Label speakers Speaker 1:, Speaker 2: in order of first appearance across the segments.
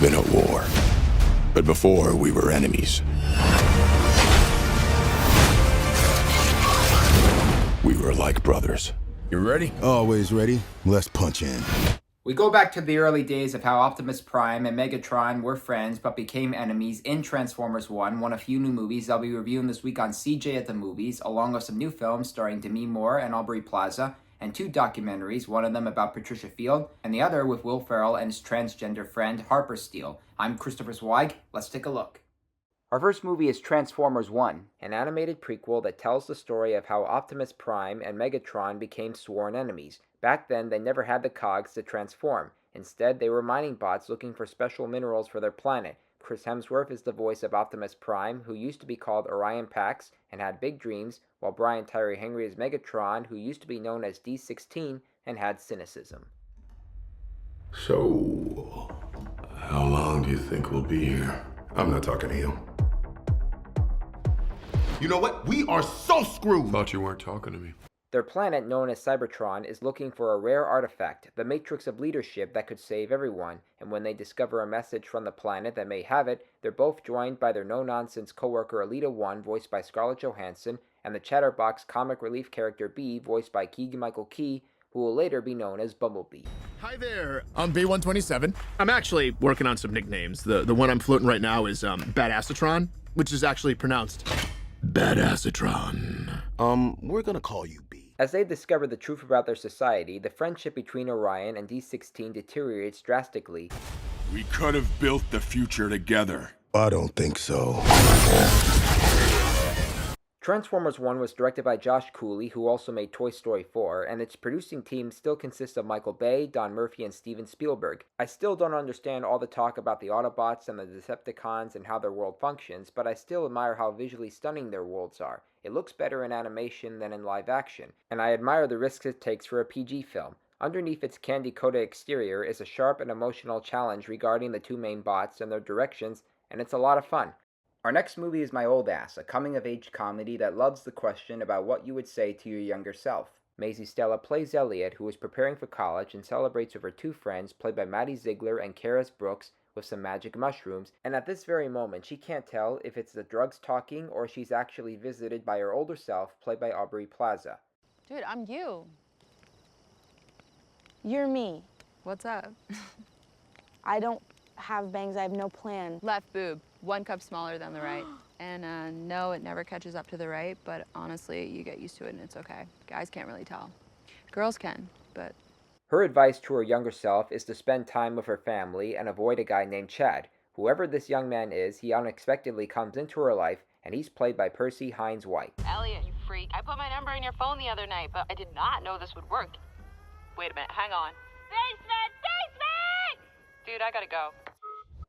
Speaker 1: been at war. But before, we were enemies. We were like brothers.
Speaker 2: You ready?
Speaker 3: Always ready. Let's punch in.
Speaker 4: We go back to the early days of how Optimus Prime and Megatron were friends but became enemies in Transformers 1, one of few new movies I'll be reviewing this week on CJ at the Movies, along with some new films starring Demi and Aubrey Plaza, and two documentaries, one of them about Patricia Field, and the other with Will Ferrell and his transgender friend Harper Steele. I'm Christopher Zweig. Let's take a look. Our first movie is Transformers 1, an animated prequel that tells the story of how Optimus Prime and Megatron became sworn enemies. Back then, they never had the cogs to transform. Instead, they were mining bots looking for special minerals for their planet. Chris Hemsworth is the voice of Optimus Prime, who used to be called Orion Pax and had big dreams, while Brian Tyree Henry is Megatron, who used to be known as D16 and had cynicism.
Speaker 2: So, how long do you think we'll be here? I'm not talking to you.
Speaker 3: You know what? We are so screwed.
Speaker 2: Thought you weren't talking to me.
Speaker 4: Their planet, known as Cybertron, is looking for a rare artifact, the matrix of leadership that could save everyone, and when they discover a message from the planet that may have it, they're both joined by their no-nonsense co-worker Alita 1, voiced by Scarlett Johansson, and the Chatterbox comic relief character B, voiced by Keegan-Michael Key, who will later be known as Bumblebee.
Speaker 5: Hi there, I'm B127. I'm actually working on some nicknames. The one I'm floating right now is Badassatron, which is actually pronounced Badassatron.
Speaker 3: We're gonna call you B.
Speaker 4: As they discover the truth about their society, the friendship between Orion and D16 deteriorates drastically.
Speaker 1: We could have built the future together.
Speaker 3: I don't think so.
Speaker 4: Transformers 1 was directed by Josh Cooley, who also made Toy Story 4, and its producing team still consists of Michael Bay, Don Murphy, and Steven Spielberg. I still don't understand all the talk about the Autobots and the Decepticons and how their world functions, but I still admire how visually stunning their worlds are. It looks better in animation than in live action, and I admire the risks it takes for a PG film. Underneath its candy-coated exterior is a sharp and emotional challenge regarding the two main bots and their directions, and it's a lot of fun. Our next movie is My Old Ass, a coming-of-age comedy that loves the question about what you would say to your younger self. Maisy Stella plays Elliot, who is preparing for college and celebrates with her two friends, played by Maddie Ziegler and Karis Brooks, with some magic mushrooms, and at this very moment she can't tell if it's the drugs talking or she's actually visited by her older self, played by Aubrey Plaza.
Speaker 6: Dude, I'm you.
Speaker 7: You're me.
Speaker 6: What's up?
Speaker 7: I don't have bangs, I have no plan.
Speaker 6: Left boob, 1 cup smaller than the right. And no, it never catches up to the right, but honestly, you get used to it and it's okay. Guys can't really tell. Girls can, but...
Speaker 4: Her advice to her younger self is to spend time with her family and avoid a guy named Chad. Whoever this young man is, he unexpectedly comes into her life, and he's played by Percy Hines White.
Speaker 8: Elliot, you freak. I put my number in your phone the other night, but I did not know this would work. Wait a minute, hang on. Basement! Dude, I gotta go.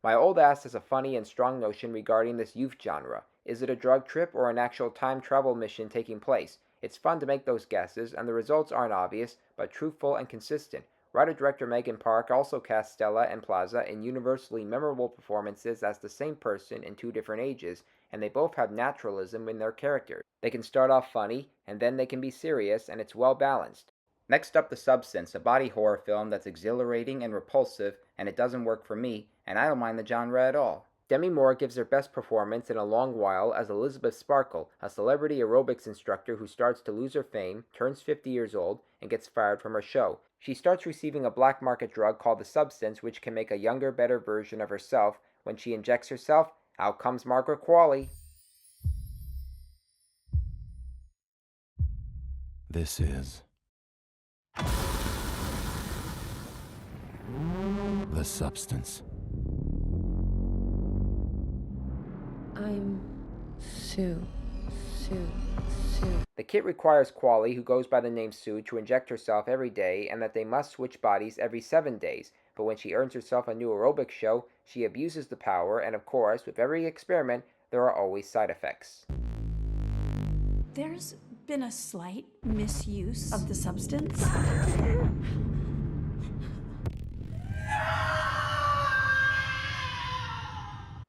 Speaker 4: My Old Ass has a funny and strong notion regarding this youth genre. Is it a drug trip or an actual time travel mission taking place? It's fun to make those guesses, and the results aren't obvious, but truthful and consistent. Writer-director Megan Park also cast Stella and Plaza in universally memorable performances as the same person in two different ages, and they both have naturalism in their characters. They can start off funny, and then they can be serious, and it's well balanced. Next up, The Substance, a body horror film that's exhilarating and repulsive, and it doesn't work for me, and I don't mind the genre at all. Demi Moore gives her best performance in a long while as Elizabeth Sparkle, a celebrity aerobics instructor who starts to lose her fame, turns 50 years old, and gets fired from her show. She starts receiving a black market drug called The Substance, which can make a younger, better version of herself. When she injects herself, out comes Margaret Qualley.
Speaker 3: This is The Substance.
Speaker 7: I'm Sue.
Speaker 4: The kit requires Qualley, who goes by the name Sue, to inject herself every day, and that they must switch bodies every 7 days. But when she earns herself a new aerobics show, she abuses the power, and of course, with every experiment, there are always side effects.
Speaker 9: There's been a slight misuse of the substance.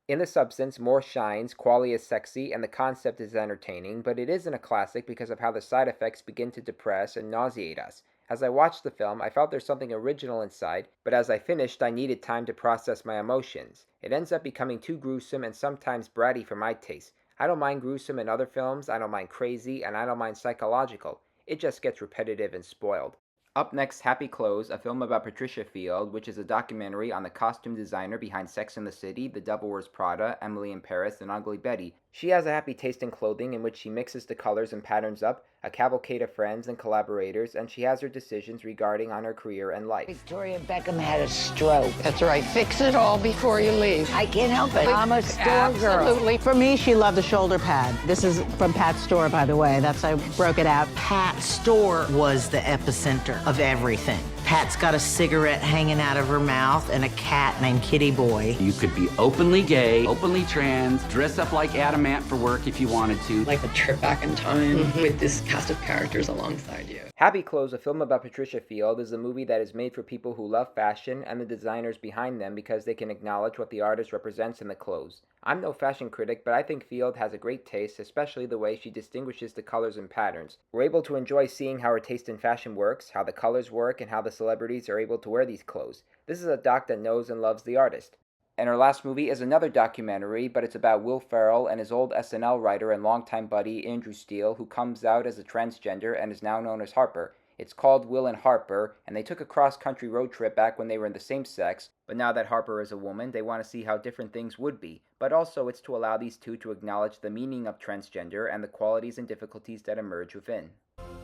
Speaker 4: In The Substance, Moore shines, Qualley is sexy, and the concept is entertaining, but it isn't a classic because of how the side effects begin to depress and nauseate us. As I watched the film, I felt there's something original inside, but as I finished, I needed time to process my emotions. It ends up becoming too gruesome and sometimes bratty for my taste. I don't mind gruesome in other films, I don't mind crazy, and I don't mind psychological. It just gets repetitive and spoiled. Up next, Happy Clothes, a film about Patricia Field, which is a documentary on the costume designer behind Sex and the City, The Devil Wears Prada, Emily in Paris, and Ugly Betty. She has a happy taste in clothing in which she mixes the colors and patterns up, a cavalcade of friends and collaborators, and she has her decisions regarding on her career and life.
Speaker 10: Victoria Beckham had a stroke.
Speaker 11: That's right. Fix it all before you leave.
Speaker 10: I can't help it. I'm a store girl.
Speaker 11: Absolutely.
Speaker 12: For me, she loved the shoulder pad. This is from Pat's store, by the way. That's I broke it out.
Speaker 13: Pat's store was the epicenter of everything. Pat's got a cigarette hanging out of her mouth and a cat named Kitty Boy.
Speaker 14: You could be openly gay, openly trans, dress up like Adamant for work if you wanted to.
Speaker 15: Like a trip back in time with this cast of characters alongside you.
Speaker 4: Happy Clothes, a film about Patricia Field, is a movie that is made for people who love fashion and the designers behind them because they can acknowledge what the artist represents in the clothes. I'm no fashion critic, but I think Field has a great taste, especially the way she distinguishes the colors and patterns. We're able to enjoy seeing how her taste in fashion works, how the colors work, and how the celebrities are able to wear these clothes. This is a doc that knows and loves the artist. And her last movie is another documentary, but it's about Will Ferrell and his old SNL writer and longtime buddy Andrew Steele, who comes out as a transgender and is now known as Harper. It's called Will and Harper, and they took a cross-country road trip back when they were in the same sex, but now that Harper is a woman, they want to see how different things would be. But also it's to allow these two to acknowledge the meaning of transgender and the qualities and difficulties that emerge within.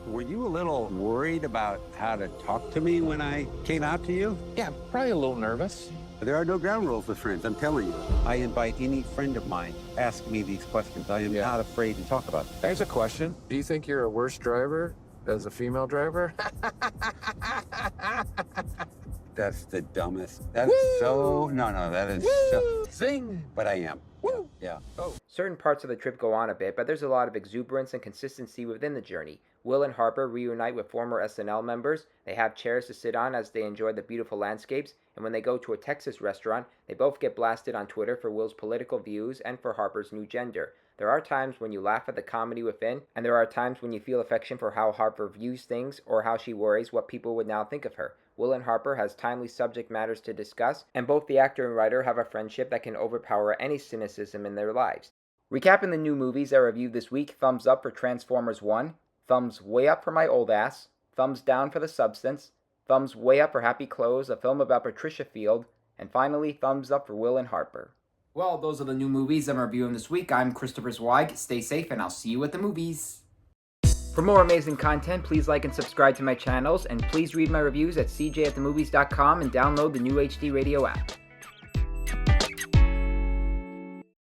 Speaker 16: Were you a little worried about how to talk to me when I came out to you?
Speaker 17: Yeah, probably a little nervous.
Speaker 16: There are no ground rules with friends, I'm telling you. I invite any friend of mine to ask me these questions. I am not afraid to talk about them.
Speaker 17: There's a question. Do you think you're a worse driver as a female driver?
Speaker 16: That's the dumbest. That is so... No, that is so...
Speaker 17: Zing!
Speaker 16: But I am.
Speaker 17: Woo!
Speaker 16: Yeah.
Speaker 17: Oh.
Speaker 4: Certain parts of the trip go on a bit, but there's a lot of exuberance and consistency within the journey. Will and Harper reunite with former SNL members, they have chairs to sit on as they enjoy the beautiful landscapes, and when they go to a Texas restaurant, they both get blasted on Twitter for Will's political views and for Harper's new gender. There are times when you laugh at the comedy within, and there are times when you feel affection for how Harper views things or how she worries what people would now think of her. Will and Harper has timely subject matters to discuss, and both the actor and writer have a friendship that can overpower any cynicism in their lives. Recapping the new movies I reviewed this week: thumbs up for Transformers 1, thumbs way up for My Old Ass, thumbs down for The Substance, thumbs way up for Happy Clothes, a film about Patricia Field, and finally, thumbs up for Will and Harper. Well, those are the new movies I'm reviewing this week. I'm Christopher Zweig. Stay safe, and I'll see you at the movies. For more amazing content, please like and subscribe to my channels, and please read my reviews at cjatthemovies.com and download the new HD Radio app.